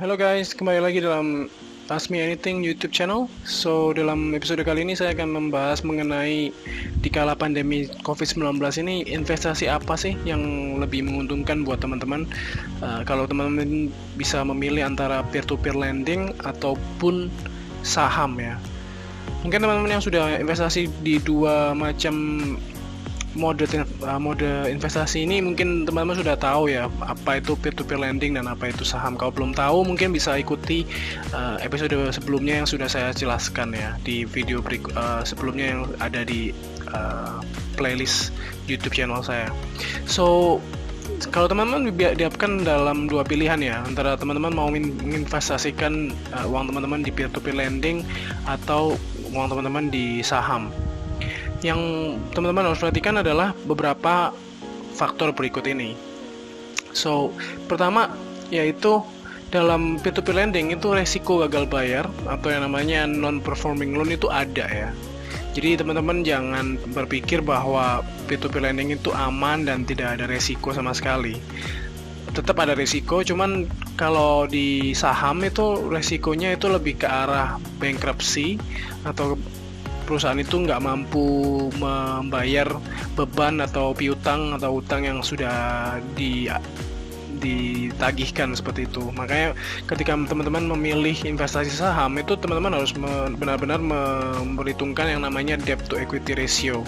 Halo guys, kembali lagi dalam Ask Me Anything YouTube channel. So, dalam episode kali ini saya akan membahas mengenai di kala pandemi COVID-19 ini investasi apa sih yang lebih menguntungkan buat teman-teman. Kalau teman-teman bisa memilih antara peer-to-peer lending ataupun saham ya. Mungkin teman-teman yang sudah investasi di dua macam mode investasi ini mungkin teman-teman sudah tahu ya apa itu peer-to-peer lending dan apa itu saham. Kalau belum tahu mungkin bisa ikuti episode sebelumnya yang sudah saya jelaskan ya di video sebelumnya yang ada di playlist YouTube channel saya. So kalau teman-teman dihadapkan dalam dua pilihan ya, antara teman-teman mau menginvestasikan uang teman-teman di peer-to-peer lending atau uang teman-teman di saham. Yang teman-teman harus perhatikan adalah beberapa faktor berikut ini. So, pertama yaitu dalam peer-to-peer lending itu resiko gagal bayar atau yang namanya non-performing loan itu ada ya. Jadi teman-teman jangan berpikir bahwa peer-to-peer lending itu aman dan tidak ada resiko sama sekali. Tetap ada resiko, cuman kalau di saham itu resikonya itu lebih ke arah bankruptcy atau perusahaan itu nggak mampu membayar beban atau piutang atau utang yang sudah ditagihkan seperti itu. Makanya ketika teman-teman memilih investasi saham itu teman-teman harus benar-benar memperhitungkan yang namanya debt to equity ratio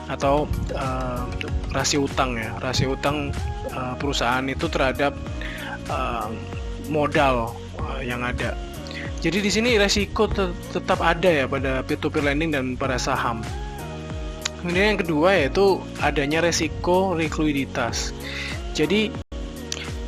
atau rasio utang ya. Rasio utang perusahaan itu terhadap modal yang ada. Jadi di sini resiko tetap ada ya pada peer-to-peer lending dan pada saham. Kemudian yang kedua yaitu adanya resiko likuiditas. Jadi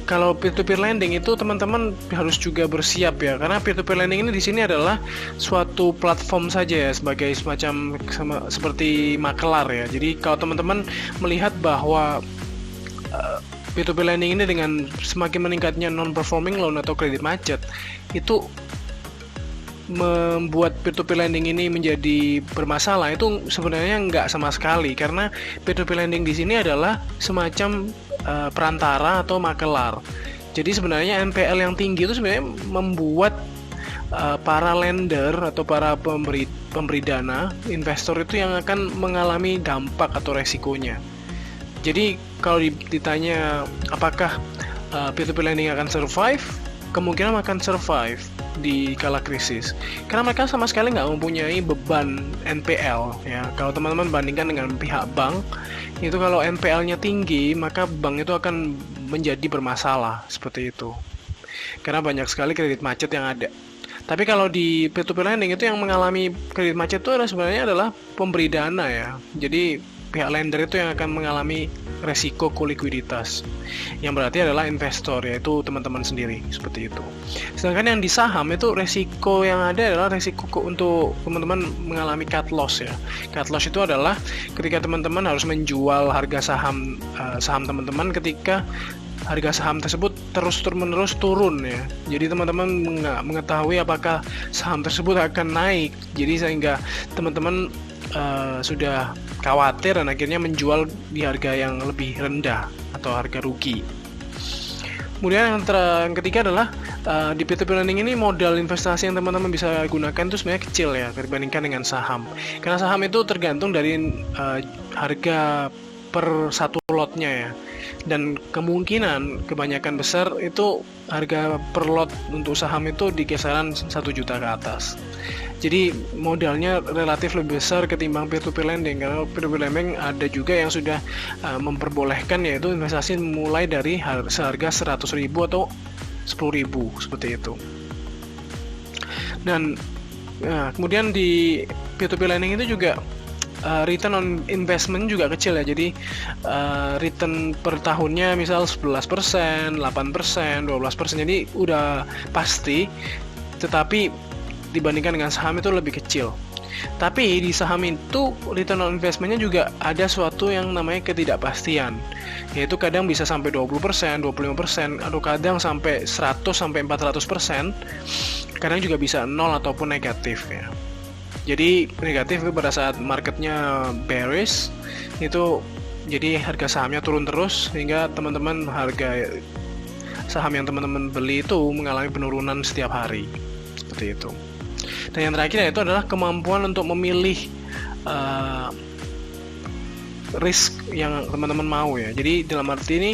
kalau peer-to-peer lending itu teman-teman harus juga bersiap ya, karena peer-to-peer lending ini di sini adalah suatu platform saja ya, sebagai semacam seperti makelar ya. Jadi kalau teman-teman melihat bahwa peer-to-peer lending ini dengan semakin meningkatnya non-performing loan atau kredit macet itu membuat peer-to-peer lending ini menjadi bermasalah, itu sebenarnya nggak sama sekali, karena peer-to-peer lending di sini adalah semacam perantara atau makelar. Jadi sebenarnya NPL yang tinggi itu sebenarnya membuat para lender atau para pemberi dana, investor itu yang akan mengalami dampak atau resikonya. Jadi kalau ditanya apakah peer-to-peer lending akan survive, kemungkinan akan survive di kala krisis karena mereka sama sekali nggak mempunyai beban NPL ya. Kalau teman-teman bandingkan dengan pihak bank, itu kalau NPL-nya tinggi maka bank itu akan menjadi bermasalah seperti itu karena banyak sekali kredit macet yang ada. Tapi kalau di peer-to-peer lending itu yang mengalami kredit macet itu sebenarnya adalah pemberi dana ya. Jadi pihak lender itu yang akan mengalami resiko likuiditas, yang berarti adalah investor, yaitu teman-teman sendiri, seperti itu. Sedangkan yang di saham itu resiko yang ada adalah resiko untuk teman-teman mengalami cut loss ya. Cut loss itu adalah ketika teman-teman harus menjual harga saham teman-teman ketika harga saham tersebut terus-menerus turun ya. Jadi teman-teman mengetahui apakah saham tersebut akan naik. Jadi sehingga teman-teman sudah khawatir dan akhirnya menjual di harga yang lebih rendah atau harga rugi. Kemudian yang ketiga adalah di peer-to-peer lending ini modal investasi yang teman-teman bisa gunakan itu sebenarnya kecil ya dibandingkan dengan saham. Karena saham itu tergantung dari harga per satu lotnya ya. Dan kemungkinan kebanyakan besar itu harga per lot untuk saham itu di kisaran 1 juta ke atas. Jadi modalnya relatif lebih besar ketimbang peer-to-peer lending, karena peer-to-peer lending ada juga yang sudah memperbolehkan yaitu investasi mulai dari seharga 100.000 atau 10.000 seperti itu. Dan kemudian di peer-to-peer lending itu juga return on investment juga kecil ya. Jadi return per tahunnya misal 11%, 8%, 12%. Jadi udah pasti, tetapi dibandingkan dengan saham itu lebih kecil. Tapi di saham itu return on investment-nya juga ada suatu yang namanya ketidakpastian, yaitu kadang bisa sampai 20%, 25%, atau kadang sampai 100 sampai 400%. Kadang juga bisa 0 ataupun negatif ya. Jadi negatif itu pada saat marketnya bearish itu, jadi harga sahamnya turun terus sehingga teman-teman harga saham yang teman-teman beli itu mengalami penurunan setiap hari. Seperti itu. Dan yang terakhir yaitu adalah kemampuan untuk memilih risk yang teman-teman mau ya. Jadi dalam arti ini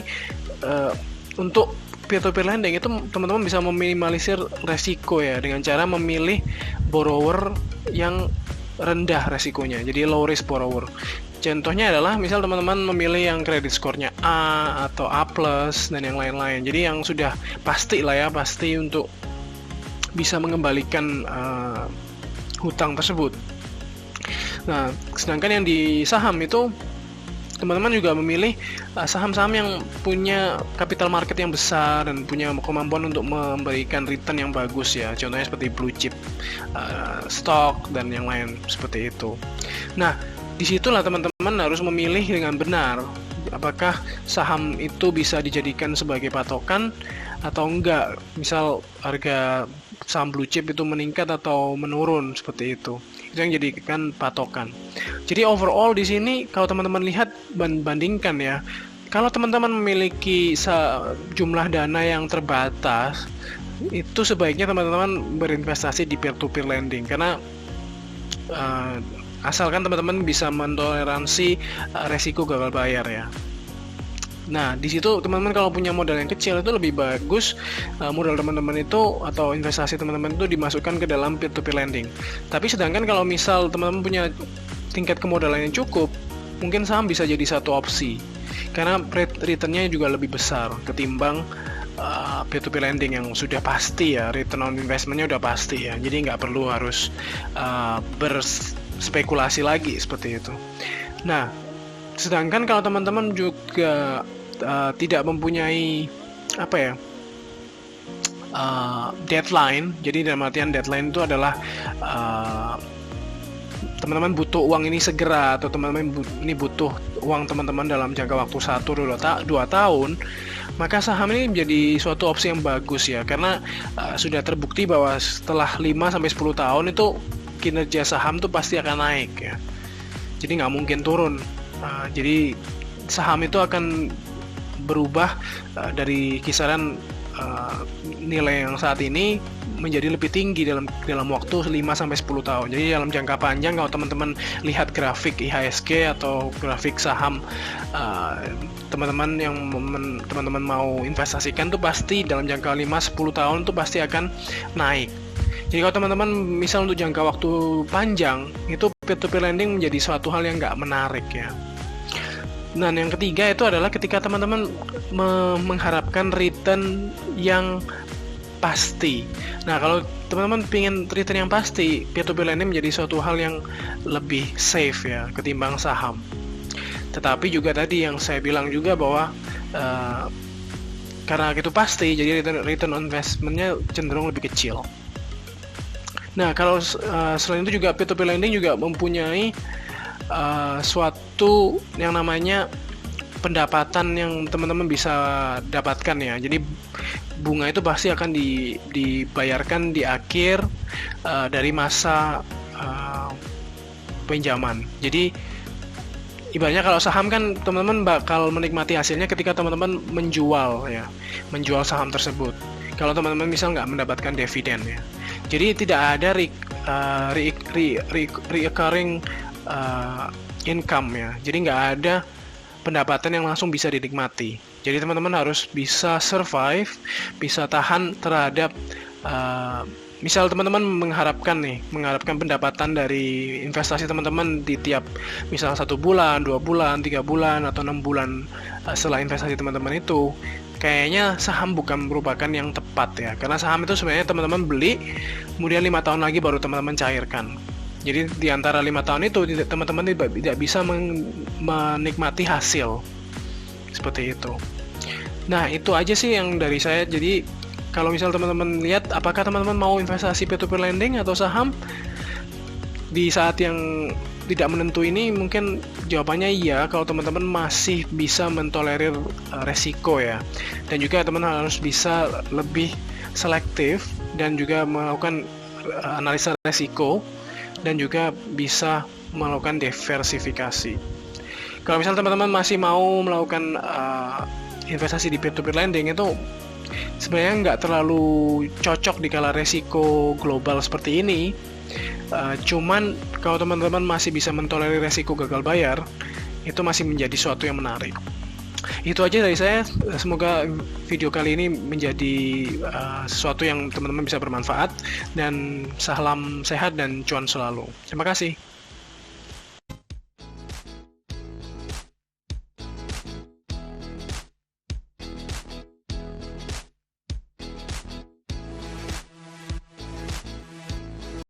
untuk peer-to-peer lending itu teman-teman bisa meminimalisir resiko ya dengan cara memilih borrower yang rendah resikonya. Jadi low risk borrower. Contohnya adalah misal teman-teman memilih yang kredit skornya A atau A+ dan yang lain-lain. Jadi yang sudah pasti lah ya, pasti untuk bisa mengembalikan hutang tersebut. Nah, sedangkan yang di saham itu teman-teman juga memilih saham-saham yang punya capital market yang besar dan punya kemampuan untuk memberikan return yang bagus ya. Contohnya seperti blue chip stock dan yang lain seperti itu. Nah, disitulah teman-teman harus memilih dengan benar apakah saham itu bisa dijadikan sebagai patokan atau enggak. Misal harga saham blue chip itu meningkat atau menurun seperti itu. Itu yang jadikan patokan. Jadi overall di sini kalau teman-teman lihat bandingkan ya, kalau teman-teman memiliki jumlah dana yang terbatas, itu sebaiknya teman-teman berinvestasi di peer-to-peer lending karena asalkan teman-teman bisa mentoleransi resiko gagal bayar ya. Nah, di situ teman-teman kalau punya modal yang kecil itu lebih bagus modal teman-teman itu atau investasi teman-teman itu dimasukkan ke dalam peer-to-peer lending. Tapi sedangkan kalau misal teman-teman punya tingkat kemodalan yang cukup, mungkin saham bisa jadi satu opsi. Karena return-nya juga lebih besar ketimbang peer-to-peer lending yang sudah pasti ya, return on investment-nya udah pasti ya. Jadi nggak perlu harus berspekulasi lagi seperti itu. Nah, sedangkan kalau teman-teman juga tidak mempunyai deadline, jadi dalam artian deadline itu adalah teman-teman butuh uang ini segera atau teman-teman ini butuh uang teman-teman dalam jangka waktu 1-2 tahun, maka saham ini menjadi suatu opsi yang bagus ya, karena sudah terbukti bahwa setelah 5-10 tahun itu kinerja saham itu pasti akan naik ya, jadi nggak mungkin turun. Jadi saham itu akan berubah dari kisaran nilai yang saat ini menjadi lebih tinggi dalam waktu 5-10 tahun. Jadi dalam jangka panjang kalau teman-teman lihat grafik IHSG atau grafik saham teman-teman yang teman-teman mau investasikan tuh pasti dalam jangka 5-10 tahun tuh pasti akan naik. Jadi kalau teman-teman misal untuk jangka waktu panjang itu peer-to-peer lending menjadi suatu hal yang nggak menarik ya. Nah, yang ketiga itu adalah ketika teman-teman mengharapkan return yang pasti. Nah, kalau teman-teman ingin return yang pasti, peer-to-peer lending menjadi suatu hal yang lebih safe ya ketimbang saham. Tetapi juga tadi yang saya bilang juga bahwa karena itu pasti, jadi return on investment-nya cenderung lebih kecil. Nah, kalau selain itu juga peer-to-peer lending juga mempunyai suatu yang namanya pendapatan yang teman-teman bisa dapatkan ya. Jadi bunga itu pasti akan dibayarkan di akhir dari masa pinjaman. Jadi ibaratnya kalau saham kan teman-teman bakal menikmati hasilnya ketika teman-teman menjual saham tersebut. Kalau teman-teman misal nggak mendapatkan dividen ya. Jadi tidak ada recurring income ya. Jadi nggak ada pendapatan yang langsung bisa dinikmati. Jadi teman-teman harus bisa survive, bisa tahan terhadap misal teman-teman mengharapkan pendapatan dari investasi teman-teman di tiap misal 1 bulan, 2 bulan, 3 bulan atau 6 bulan setelah investasi teman-teman itu, kayaknya saham bukan merupakan yang tepat ya. Karena saham itu sebenarnya teman-teman beli, kemudian 5 tahun lagi baru teman-teman cairkan. Jadi di antara 5 tahun itu teman-teman tidak bisa menikmati hasil seperti itu. Nah, itu aja sih yang dari saya. Jadi kalau misal teman-teman lihat apakah teman-teman mau investasi peer-to-peer lending atau saham di saat yang tidak menentu ini, mungkin jawabannya iya kalau teman-teman masih bisa mentolerir resiko ya. Dan juga teman-teman harus bisa lebih selektif dan juga melakukan analisa resiko dan juga bisa melakukan diversifikasi. Kalau misalnya teman-teman masih mau melakukan investasi di peer-to-peer lending, itu sebenarnya nggak terlalu cocok di kala resiko global seperti ini. Cuman kalau teman-teman masih bisa mentolerir resiko gagal bayar, itu masih menjadi suatu yang menarik. Itu aja dari saya. Semoga video kali ini menjadi sesuatu yang teman-teman bisa bermanfaat, dan salam sehat dan cuan selalu. Terima kasih.